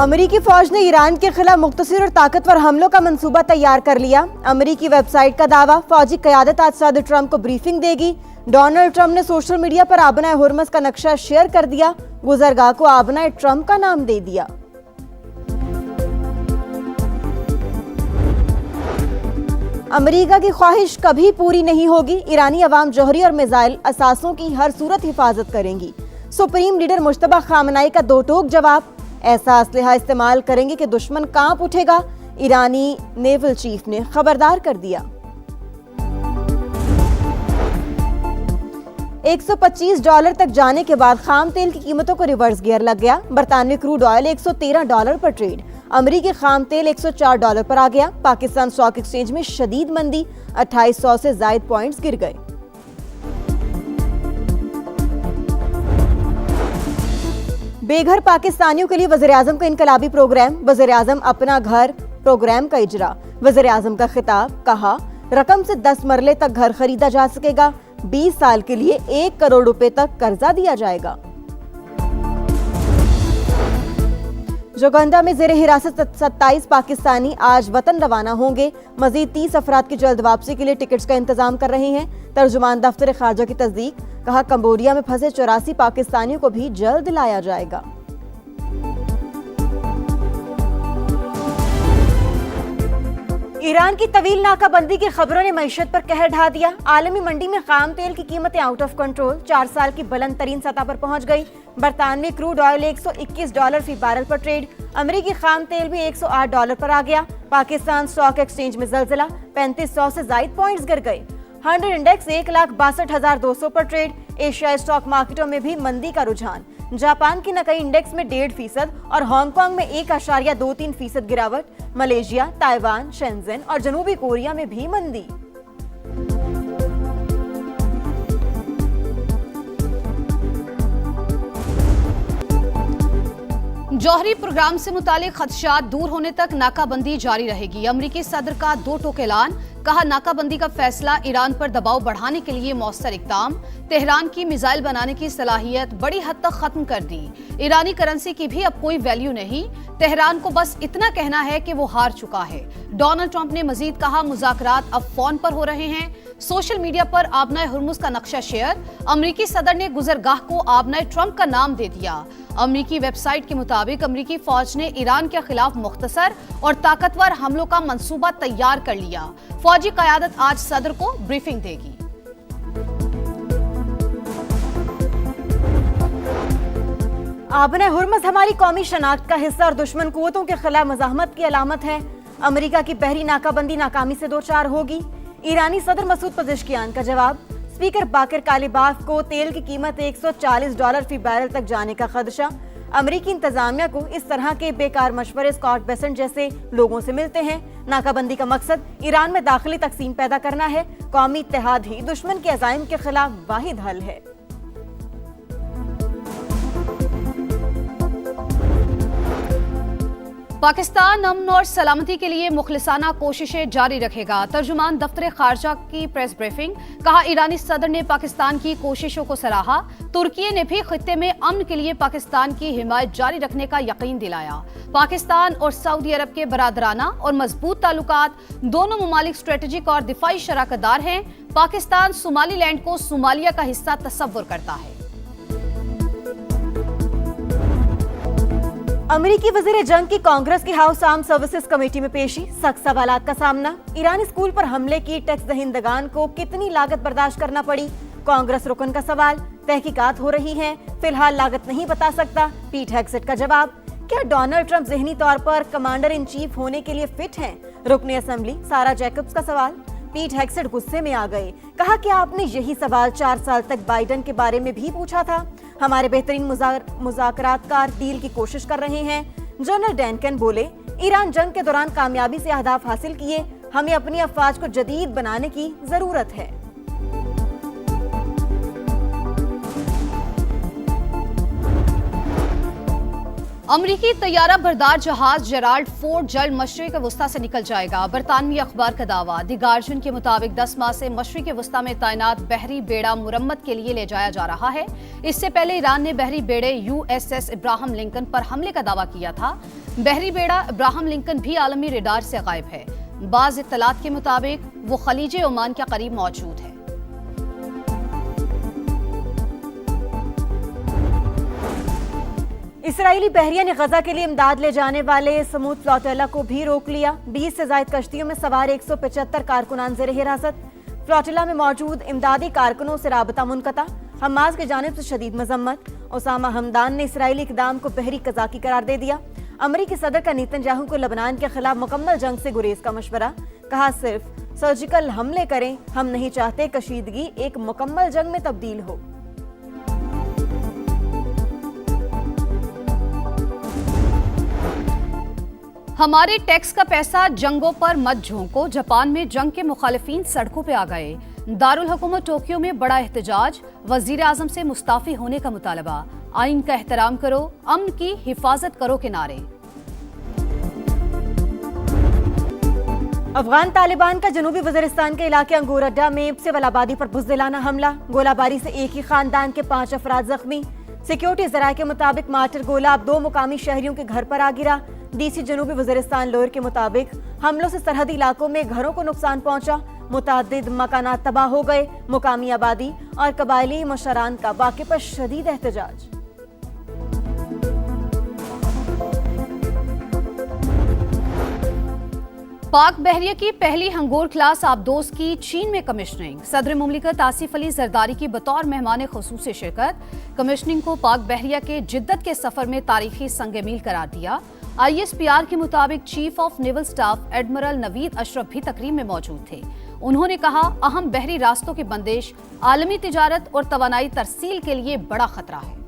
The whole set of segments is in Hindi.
अमेरिकी फौज ने ईरान के खिलाफ मुख्तसर और ताकतवर हमलों का मंसूबा तैयार कर लिया। अमेरिकी वेबसाइट का दावा, फौजी क़यादत आज सदर ट्रंप को ब्रीफिंग देगी। डोनाल्ड ट्रंप ने सोशल मीडिया पर आबनाए हुर्मस का नक्शा शेयर कर दिया। गुजरगाह को आबनाए ट्रंप का नाम दे दिया। अमेरिका की ख्वाहिश कभी पूरी नहीं होगी। ईरानी अवाम जौहरी और मिसाइल असासों की हर सूरत हिफाजत करेंगी। सुप्रीम लीडर मुश्तबा खामनाई का दो टोक जवाब, ऐसा असलहा इस्तेमाल करेंगे कि दुश्मन कांप उठेगा। ईरानी नेवल चीफ ने खबरदार कर दिया। $125 तक जाने के बाद खाम तेल की कीमतों को रिवर्स गियर लग गया। बरतानवी क्रूड ऑयल $113 पर ट्रेड। अमेरिकी खाम तेल $104 पर आ गया। पाकिस्तान स्टॉक एक्सचेंज में शदीद मंदी, 2800 से ज्यादा पॉइंट्स गिर गए। बेघर पाकिस्तानियों के लिए वज़ीर-ए-आज़म का इनकलाबी प्रोग्राम। वज़ीर-ए-आज़म अपना घर प्रोग्राम का इजरा। वज़ीर-ए-आज़म का खिताब, कहा रकम से 10 मरले तक घर खरीदा जा सकेगा। 20 साल के लिए 1 करोड़ रुपए तक कर्जा दिया जाएगा। जोगंदा में जेर हिरासत 27 पाकिस्तानी आज वतन रवाना होंगे। मजीद 30 अफराद की जल्द वापसी के लिए टिकट्स का इंतजाम कर रहे हैं। तर्जुमान दफ्तर खारजा की तस्दीक, कहा कंबोडिया में फंसे 84 पाकिस्तानियों को भी जल्द लाया जाएगा। ईरान की तवील नाकाबंदी की खबरों ने मईशत पर कहर ढा दिया। आलमी मंडी में खाम तेल की कीमतें आउट ऑफ कंट्रोल, 4 साल की बुलंद तरीन सतह पर पहुंच गई। बरतानवी क्रूड ऑयल $121 फी बैरल पर ट्रेड। अमेरिकी खाम तेल भी $108 पर आ गया। पाकिस्तान स्टॉक एक्सचेंज में जलजिला, 3500 से ज्यादा पॉइंट्स गिर गए। 100 इंडेक्स 1,62,200 पर ट्रेड। एशियाई स्टॉक मार्केटों में भी मंदी का रुझान। जापान की नकई इंडेक्स में 1.5% और हांगकांग में 1.23% गिरावट। मलेशिया, ताइवान, शेंजन और जनूबी कोरिया में भी मंदी। जौहरी प्रोग्राम से मुतालिक खदशात दूर होने तक नाकाबंदी जारी रहेगी। अमेरिकी सदर का दो टोक ऐलान, कहा नाकाबंदी का फैसला ईरान पर दबाव बढ़ाने के लिए मौसर इक़दाम। तेहरान की मिसाइल बनाने की सलाहियत बड़ी हद तक खत्म कर दी। ईरानी करेंसी की भी अब कोई वैल्यू नहीं। तेहरान को बस इतना कहना है कि वो हार चुका है। डोनाल्ड ट्रंप ने मजीद कहा मुज़ाकरात अब फोन पर हो रहे हैं। सोशल मीडिया पर आबनाए हुर्मुस का नक्शा शेयर। अमेरिकी सदर ने गुजरगाह को आबनाए ट्रंप का नाम दे दिया। अमेरिकी वेबसाइट के मुताबिक अमेरिकी फौज ने ईरान के खिलाफ मुख्तसर और ताकतवर हमलों का मंसूबा तैयार कर लिया। फौजी क़यादत आज सदर को ब्रीफिंग देगी। आबनाए हुर्मुस हमारी कौमी शनाख्त का हिस्सा और दुश्मन कुव्वतों के खिलाफ मज़ाहमत की अलामत है। अमेरिका की बहरी नाकाबंदी नाकामी से दो चार होगी। ईरानी सदर मसूद पज़ेश्कियान का जवाब। स्पीकर बाकिर कालिबाफ को तेल की कीमत $140 फी बैरल तक जाने का खदशा। अमेरिकी इंतजामिया को इस तरह के बेकार मशवरे स्कॉट बेसेंट जैसे लोगों से मिलते हैं। नाकाबंदी का मकसद ईरान में दाखिली तकसीम पैदा करना है। कौमी इत्तेहाद ही दुश्मन के अज़ाइम के खिलाफ वाहिद हल है। पाकिस्तान अमन और सलामती के लिए मुखलिसाना कोशिशें जारी रखेगा। तर्जुमान दफ्तर खारजा की प्रेस ब्रीफिंग, कहा ईरानी सदर ने पाकिस्तान की कोशिशों को सराहा। तुर्की ने भी खित्ते में अमन के लिए पाकिस्तान की हिमायत जारी रखने का यकीन दिलाया। पाकिस्तान और सऊदी अरब के बरादराना और मजबूत ताल्लुकात, दोनों ममालिक स्ट्रेटेजिक और दिफाई शराकतदार हैं। पाकिस्तान सोमालीलैंड को सोमालिया का हिस्सा तस्वुर करता है। अमेरिकी वजीर जंग की कांग्रेस की हाउस आर्म सर्विसेज कमेटी में पेशी। सख्त सवालात का सामना। ईरानी स्कूल पर हमले की टैक्स दहिंदगान को कितनी लागत बर्दाश्त करना पड़ी। कांग्रेस रुकन का सवाल। तहकीकात हो रही हैं, फिलहाल लागत नहीं बता सकता। पीट हेग्सेट का जवाब। क्या डोनाल्ड ट्रंप ज़हनी तौर पर कमांडर इन चीफ होने के लिए फिट हैं? रुकने असेंबली सारा जैकब्स का सवाल। पीट हेग्सेट गुस्से में आ गए, कहा कि आपने यही सवाल 4 साल तक बाइडेन के बारे में भी पूछा था। हमारे बेहतरीन मुज़ाकरातकार डील की कोशिश कर रहे हैं। जनरल डैनकन बोले, ईरान जंग के दौरान कामयाबी से अहदाफ हासिल किए। हमें अपनी अफवाज को जदीद बनाने की जरूरत है। अमरीकी तैयारा बरदार जहाज जेराल्ड फोर्ड जल्द मशरिक वस्ता से निकल जाएगा। बरतानवी अखबार का दावा। द गार्जियन के मुताबिक 10 माह से मशरिक वस्ता में तैनात बहरी बेड़ा मुरम्मत के लिए ले जाया जा रहा है। इससे पहले ईरान ने बहरी बेड़े USS इब्राहिम लिंकन पर हमले का दावा किया था। बहरी बेड़ा इब्राहिम लिंकन भी आलमी रेडार से गायब है। बाज इत्तलात के मुताबिक वो खलीज ओमान के करीब मौजूद है। इसराइली बहरिया ने गजा के लिए इमदाद ले जाने वाले समूद फ्लोटिला को भी रोक लिया। 20 से ज्यादा कश्तियों में सवार 175 कारकुनान ज़ेर हिरासत। फ्लोटिला में मौजूद इमदादी कारकुनों से राबता मुनक़ता। हमास की जानिब से शदीद मजम्मत। ओसामा हमदान ने इसराइली इक़दाम को बहरी कज़ाकी करार दे दिया। अमरीकी सदर का नेतन्याहू को लबनान के खिलाफ मुकम्मल जंग से गुरेज का मशवरा। कहा सिर्फ सर्जिकल हमले करें, हम नहीं चाहते कशीदगी एक मुकम्मल जंग में तब्दील हो। हमारे टैक्स का पैसा जंगों पर मत झोंको। जापान में जंग के मुखालिफिन सड़कों पे आ गए। दारुल हुकूमत टोक्यो में बड़ा एहतजाज। वजीर आजम से मुस्ताफी होने का मुतालबा। आइन का एहतराम करो, अमन की हिफाजत करो के नारे। अफगान तालिबान का जनूबी वजीरिस्तान के इलाके अंगूर अड्डा में सिविल आबादी पर बुज़दिलाना हमला। गोलाबारी से एक ही खानदान के 5 अफराद जख्मी। सिक्योरिटी जराये के मुताबिक मार्टर गोला अब 2 मुकामी शहरियों के घर पर आ गिरा। डीसी जनूबी वजीरिस्तान लोअर के मुताबिक हमलों से सरहदी इलाकों में घरों को नुकसान पहुंचा। मुतादिद मकानात तबाह हो गए। मुकामी आबादी और कबायली मुशरान का वाक़े पर शदीद एहतजाज। पाक बहरिया की पहली हंगोर क्लास आबदोज की चीन में कमिश्निंग। सदर मुमलिकत आसिफ अली जरदारी की बतौर मेहमान खुसूसी शिरकत। कमिश्निंग को पाक बहरिया के जिद्दत के सफर में तारीखी संग-ए-मील करार दिया। ISPR के मुताबिक chief of naval staff admiral Naveed Ashraf भी तकरीब में मौजूद थे। उन्होंने कहा अहम बहरी रास्तों की बंदिश आलमी तिजारत और तवानाई तरसील के लिए बड़ा खतरा है।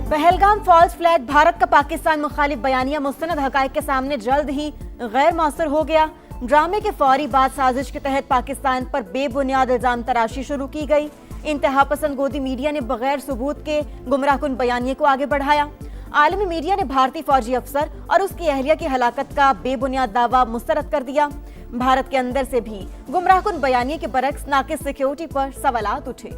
पहलगाम फॉल्स फ्लैग भारत का पाकिस्तान मुखालिफ बयानिया मुस्तनद हकायक के सामने जल्द ही गैर मौसर हो गया। ड्रामे के फौरी बाद साजिश के तहत पाकिस्तान पर बेबुनियाद इल्जाम तराशी शुरू की गई। इंतहा पसंद गोदी मीडिया ने बगैर सबूत के गुमराहकुन बयानिए को आगे बढ़ाया। आलमी मीडिया ने भारतीय फौजी अफसर और उसकी अहलिया की हलाकत का बेबुनियाद दावा मुस्तरद कर दिया। भारत के अंदर से भी गुमराहकुन बयानिए के बरक्स नाकिस सिक्योरिटी पर सवालात उठे।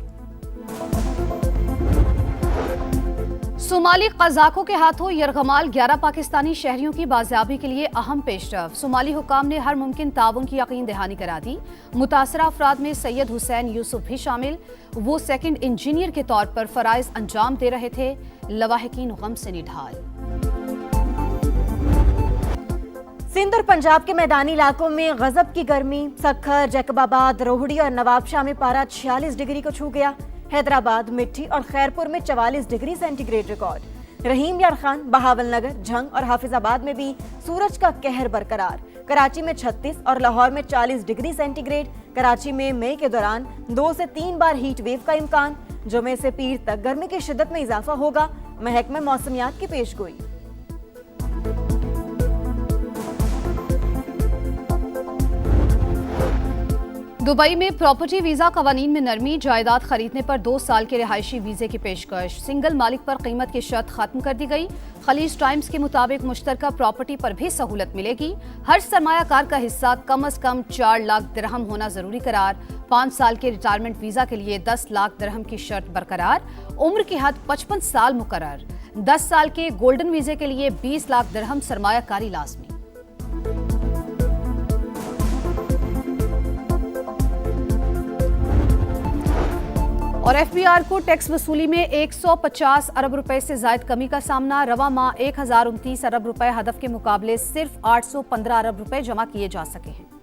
सोमाली कज़ाकों के हाथों यरगमाल 11 पाकिस्तानी शहरियों की बाजियाबी के लिए अहम पेशरफ। सोमाली हुकाम ने हर मुमकिन ताउन की यकीन दहानी करा दी। मुतासरा अफराद में सैयद हुसैन यूसुफ भी शामिल। वो सेकंड इंजीनियर के तौर पर फराइज अंजाम दे रहे थे। लवाहिकीन गम से निढाल। सिंध और पंजाब के मैदानी इलाकों में गजब की गर्मी। सखर, जैकबाबाद, रोहड़ी और नवाबशाह में पारा 46 डिग्री को छू गया। हैदराबाद, मिट्टी और खैरपुर में 44 डिग्री सेंटीग्रेड रिकॉर्ड। रहीम यार खान, बहावलनगर, झंग और हाफिजाबाद में भी सूरज का कहर बरकरार। कराची में 36 और लाहौर में 40 डिग्री सेंटीग्रेड। कराची में मई के दौरान 2 से 3 बार हीट वेव का इम्कान। जुमे से पीर तक गर्मी की शिद्दत में इजाफा होगा। महकमा मौसमियात की पेशगोई। दुबई में प्रॉपर्टी वीजा कवानीन में नरमी। जायदाद खरीदने पर 2 साल के रिहायशी वीजे की पेशकश। सिंगल मालिक पर कीमत की शर्त खत्म कर दी गई। खलीज टाइम्स के मुताबिक मुश्तरका प्रॉपर्टी पर भी सहूलत मिलेगी। हर सरमायाकार का हिस्सा कम अज कम 4 लाख दिरहम होना जरूरी करार। 5 साल के रिटायरमेंट वीजा के लिए 10 लाख दिरहम की शर्त बरकरार। उम्र की हद 55 साल मुकर्रर। 10 साल के गोल्डन वीजे के लिए 20 लाख दिरहम सरमायाकारी लाजमी। और FBR को टैक्स वसूली में 150 अरब रुपए से जायद कमी का सामना। रवा माह 1029 अरब रुपए हदफ के मुकाबले सिर्फ 815 अरब रुपए जमा किए जा सके हैं।